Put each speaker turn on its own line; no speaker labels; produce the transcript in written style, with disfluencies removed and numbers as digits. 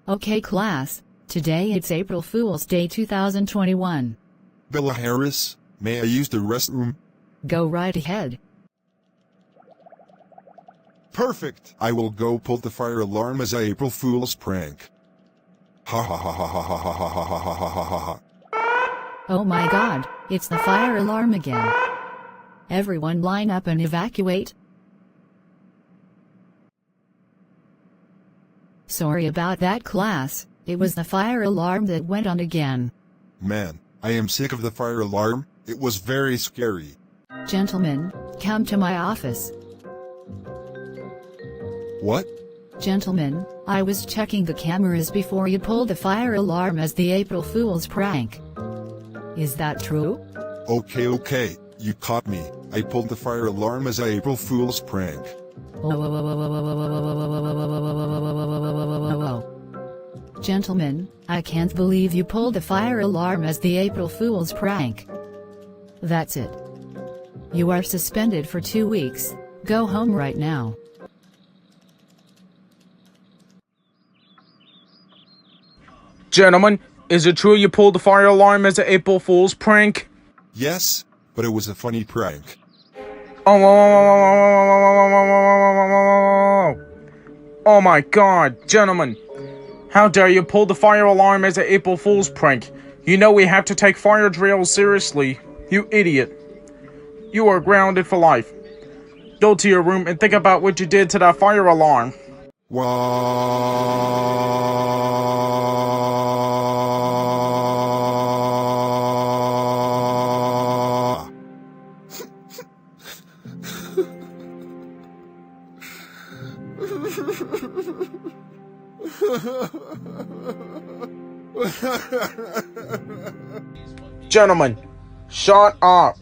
Okay class, today it's April Fool's Day 2021.
Bella Harris, may I use the restroom?
Go right ahead.
Perfect! I will go pull the fire alarm as a April Fool's prank. Ha ha ha ha ha ha ha ha ha ha ha ha ha.
Oh my god, it's the fire alarm again. Everyone line up and evacuate. Sorry about that class, it was the fire alarm that went on again.
Man, I am sick of the fire alarm, it was very scary.
Gentlemen, come to my office.
What?
Gentlemen, I was checking the cameras before you pulled the fire alarm as the April Fool's prank. Is that true?
Okay, you caught me. I pulled the fire alarm as a April Fool's prank.
Gentlemen, I can't believe you pulled the fire alarm as the April Fool's prank. That's it. You are suspended for 2 weeks. Go home right now.
Gentlemen, is it true you pulled the fire alarm as an April Fool's prank?
Yes, but it was a funny prank.
Oh my god, gentlemen. How dare you pull the fire alarm as an April Fool's prank? You know we have to take fire drills seriously. You idiot. You are grounded for life. Go to your room and think about what you did to that fire alarm. Gentlemen, shut up.